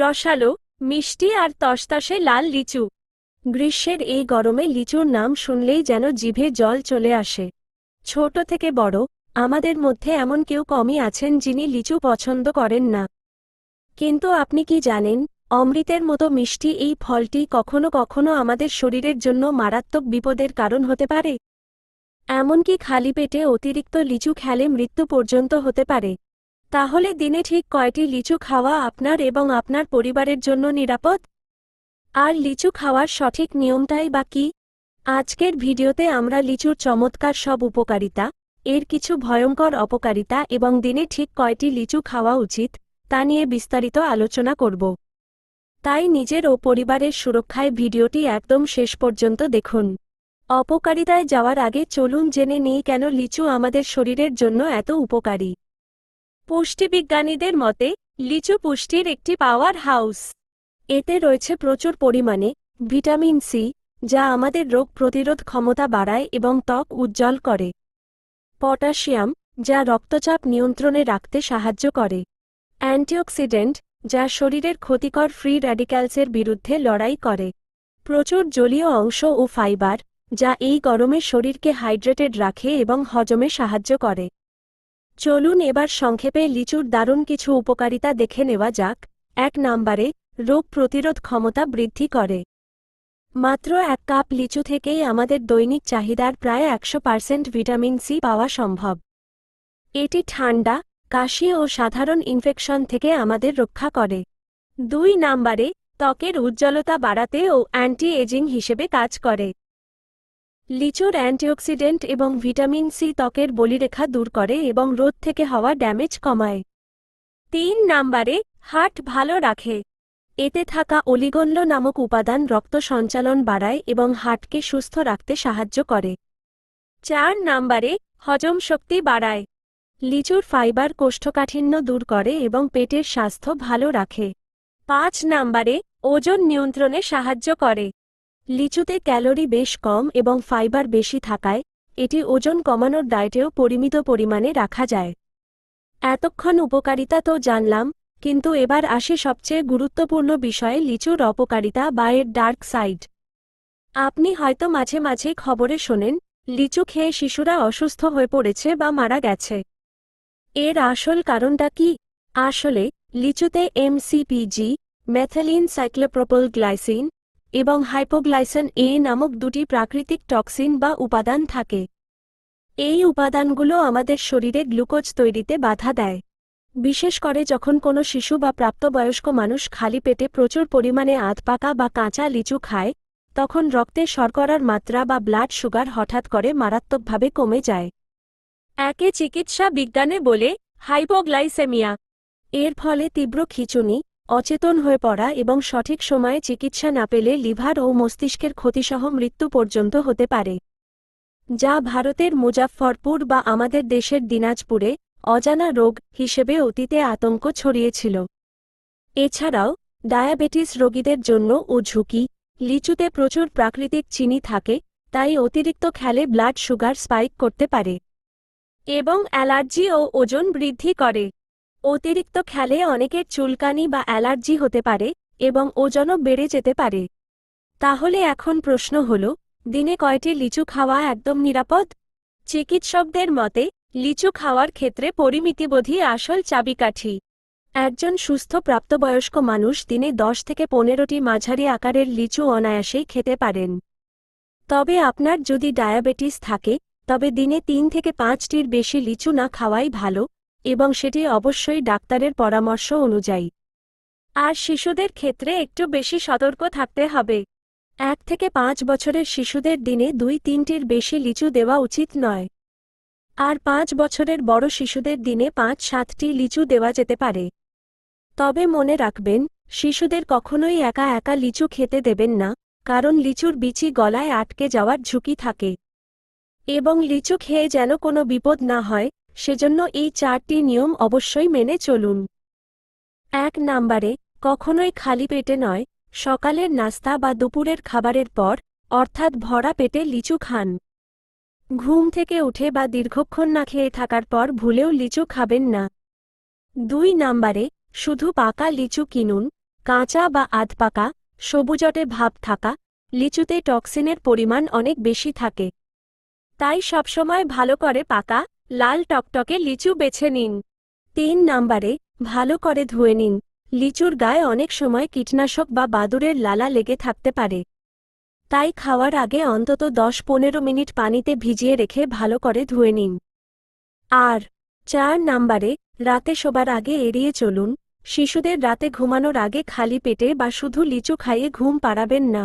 রসালো, মিষ্টি আর তসতসে লাল লিচু। গ্রীষ্মের এই গরমে লিচুর নাম শুনলেই যেন জিভে জল চলে আসে। ছোট থেকে বড়, আমাদের মধ্যে এমন কেউ কমই আছেন যিনি লিচু পছন্দ করেন না। কিন্তু আপনি কি জানেন, অমৃতের মতো মিষ্টি এই ফলটি কখনো কখনো আমাদের শরীরের জন্য মারাত্মক বিপদের কারণ হতে পারে। এমনকি খালি পেটে অতিরিক্ত লিচু খেলে মৃত্যু পর্যন্ত হতে পারে। তাহলে দিনে ঠিক কয়টি লিচু খাওয়া আপনার এবং আপনার পরিবারের জন্য নিরাপদ? আর লিচু খাওয়ার সঠিক নিয়মটাই বা কী? আজকের ভিডিওতে আমরা লিচুর চমৎকার সব উপকারিতা, এর কিছু ভয়ঙ্কর অপকারিতা এবং দিনে ঠিক কয়টি লিচু খাওয়া উচিত তা নিয়ে বিস্তারিত আলোচনা করব। তাই নিজের ও পরিবারের সুরক্ষায় ভিডিওটি একদম শেষ পর্যন্ত দেখুন। অপকারিতায় যাওয়ার আগে চলুন জেনে নিই কেন লিচু আমাদের শরীরের জন্য এত উপকারী। পুষ্টিবিজ্ঞানীদের মতে, লিচু পুষ্টির একটি পাওয়ার হাউস। এতে রয়েছে প্রচুর পরিমাণে ভিটামিন সি, যা আমাদের রোগ প্রতিরোধ ক্ষমতা বাড়ায় এবং ত্বক উজ্জ্বল করে। পটাশিয়াম, যা রক্তচাপ নিয়ন্ত্রণে রাখতে সাহায্য করে। অ্যান্টিঅক্সিডেন্ট, যা শরীরের ক্ষতিকর ফ্রি র্যাডিক্যালসের বিরুদ্ধে লড়াই করে। প্রচুর জলীয় অংশ ও ফাইবার, যা এই গরমে শরীরকে হাইড্রেটেড রাখে এবং হজমে সাহায্য করে। চলুন এবার সংক্ষেপে লিচুর দারুণ কিছু উপকারিতা দেখে নেওয়া যাক। 1 নম্বরে, রোগ প্রতিরোধ ক্ষমতা বৃদ্ধি করে। মাত্র 1 কাপ লিচু থেকেই আমাদের দৈনিক চাহিদার প্রায় 100% ভিটামিন সি পাওয়া সম্ভব। এটি ঠান্ডা, কাশি ও সাধারণ ইনফেকশন থেকে আমাদের রক্ষা করে। 2 নম্বরে, ত্বকের উজ্জ্বলতা বাড়াতে ও অ্যান্টি এজিং হিসেবে কাজ করে। লিচুর অ্যান্টিঅক্সিডেন্ট এবং ভিটামিন সি ত্বকের বলিরেখা দূর করে এবং রোদ থেকে হওয়া ড্যামেজ কমায়। 3 নম্বরে, হার্ট ভালো রাখে। এতে থাকা অলিগোনল নামক উপাদান রক্ত সঞ্চালন বাড়ায় এবং হার্টকে সুস্থ রাখতে সাহায্য করে। 4 নম্বরে, হজম শক্তি বাড়ায়। লিচুর ফাইবার কোষ্ঠকাঠিন্য দূর করে এবং পেটের স্বাস্থ্য ভালো রাখে। 5 নম্বরে, ওজন নিয়ন্ত্রণে সাহায্য করে। লিচুতে ক্যালোরি বেশ কম এবং ফাইবার বেশি থাকায় এটি ওজন কমানোর ডায়েটেও পরিমিত পরিমাণে রাখা যায়। এতক্ষণ উপকারিতা তো জানলাম, কিন্তু এবার আসি সবচেয়ে গুরুত্বপূর্ণ বিষয়ে, লিচুর অপকারিতা বা এর ডার্ক সাইড। আপনি হয়তো মাঝে মাঝে খবরে শোনেন, লিচু খেয়ে শিশুরা অসুস্থ হয়ে পড়েছে বা মারা গেছে। এর আসল কারণটা কি? আসলে, লিচুতে এমসিপিজি, মেথিলিন সাইক্লোপ্রোপিল গ্লাইসিন এবং হাইপোগ্লাইসেন এ নামক 2টি প্রাকৃতিক টক্সিন বা উপাদান থাকে। এই উপাদানগুলো আমাদের শরীরে গ্লুকোজ তৈরিতে বাধা দেয়। বিশেষ করে যখন কোনো শিশু বা প্রাপ্তবয়স্ক মানুষ খালি পেটে প্রচুর পরিমাণে আধপাকা বা কাঁচা লিচু খায়, তখন রক্তে শর্করার মাত্রা বা ব্লাড সুগার হঠাৎ করে মারাত্মকভাবে কমে যায়। একে চিকিৎসা বিজ্ঞানে বলে হাইপোগ্লাইসেমিয়া। এর ফলে তীব্র খিঁচুনি, অচেতন হয়ে পড়া এবং সঠিক সময়ে চিকিৎসা না পেলে লিভার ও মস্তিষ্কের ক্ষতিসহ মৃত্যু পর্যন্ত হতে পারে। যা ভারতের মুজাফফরপুর বা আমাদের দেশের দিনাজপুরে অজানা রোগ হিসেবে অতীতে আতঙ্ক ছড়িয়েছিল। এছাড়াও, ডায়াবেটিস রোগীদের জন্য ও ঝুঁকি। লিচুতে প্রচুর প্রাকৃতিক চিনি থাকে, তাই অতিরিক্ত খেলে ব্লাড সুগার স্পাইক করতে পারে এবং অ্যালার্জি ও ওজন বৃদ্ধি করে। অতিরিক্ত খেলে অনেকের চুলকানি বা অ্যালার্জি হতে পারে এবং ওজনও বেড়ে যেতে পারে। তাহলে এখন প্রশ্ন হল, দিনে কয়টি লিচু খাওয়া একদম নিরাপদ? চিকিৎসকদের মতে, লিচু খাওয়ার ক্ষেত্রে পরিমিতিবোধই আসল চাবিকাঠি। একজন সুস্থ প্রাপ্তবয়স্ক মানুষ দিনে 10 থেকে 15টি মাঝারি আকারের লিচু অনায়াসেই খেতে পারেন। তবে আপনার যদি ডায়াবেটিস থাকে, তবে দিনে 3 থেকে 5টির বেশি লিচু না খাওয়াই ভালো, এবং সেটি অবশ্যই ডাক্তারের পরামর্শ অনুযায়ী। আর শিশুদের ক্ষেত্রে একটু বেশি সতর্ক থাকতে হবে। 1 থেকে 5 বছরের শিশুদের দিনে 2-3টির বেশি লিচু দেওয়া উচিত নয়। আর 5 বছরের বড় শিশুদের দিনে 5-7টি লিচু দেওয়া যেতে পারে। তবে মনে রাখবেন, শিশুদের কখনোই একা একা লিচু খেতে দেবেন না, কারণ লিচুর বিচি গলায় আটকে যাওয়ার ঝুঁকি থাকে। এবং লিচু খেয়ে যেন কোনো বিপদ না হয়, সেজন্য এই 4টি নিয়ম অবশ্যই মেনে চলুন। 1 নম্বরে, কখনোই খালি পেটে নয়, সকালের নাস্তা বা দুপুরের খাবারের পর, অর্থাৎ ভরা পেটে লিচু খান। ঘুম থেকে উঠে বা দীর্ঘক্ষণ না খেয়ে থাকার পর ভুলেও লিচু খাবেন না। 2 নম্বরে, শুধু পাকা লিচু কিনুন, কাঁচা বা আধপাকা, সবুজটে ভাব থাকা, লিচুতে টক্সিনের পরিমাণ অনেক বেশি থাকে। তাই সবসময় ভালো করে পাকা, লাল টকটকে লিচু বেছে নিন। ৩ নম্বরে, ভালো করে ধুয়ে নিন। লিচুর গায়ে অনেক সময় কীটনাশক বা বাদুড়ের লালা লেগে থাকতে পারে। তাই খাওয়ার আগে অন্তত ১০-১৫ মিনিট পানিতে ভিজিয়ে রেখে ভালো করে ধুয়ে নিন। আর ৪ নম্বরে, রাতে শোবার আগে এড়িয়ে চলুন। শিশুদের রাতে ঘুমানোর আগে খালি পেটে বা শুধু লিচু খাইয়ে ঘুম পাড়াবেন না।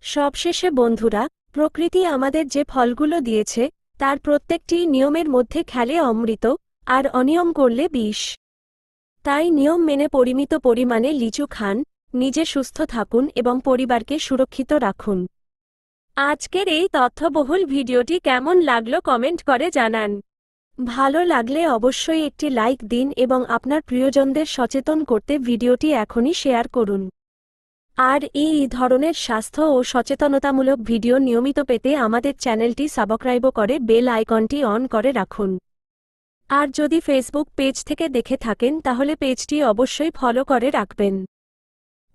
সবশেষে বন্ধুরা, প্রকৃতি আমাদের যে ফলগুলো দিয়েছে তার প্রত্যেকটি নিয়মের মধ্যে খেলে অমৃত, আর অনিয়ম করলে বিষ। তাই নিয়ম মেনে পরিমিত পরিমাণে লিচু খান, নিজে সুস্থ থাকুন এবং পরিবারকে সুরক্ষিত রাখুন। আজকের এই তথ্যবহুল ভিডিওটি কেমন লাগলো কমেন্ট করে জানান। ভালো লাগলে অবশ্যই একটি লাইক দিন এবং আপনার প্রিয়জনদের সচেতন করতে ভিডিওটি এখনই শেয়ার করুন। আর এই ধরনের স্বাস্থ্য ও সচেতনতামূলক ভিডিও নিয়মিত পেতে আমাদের চ্যানেলটি সাবস্ক্রাইব করে বেল আইকনটি অন করে রাখুন। আর যদি ফেসবুক পেজ থেকে দেখে থাকেন তাহলে পেজটি অবশ্যই ফলো করে রাখবেন।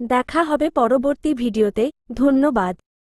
দেখা হবে পরবর্তী ভিডিওতে। ধন্যবাদ।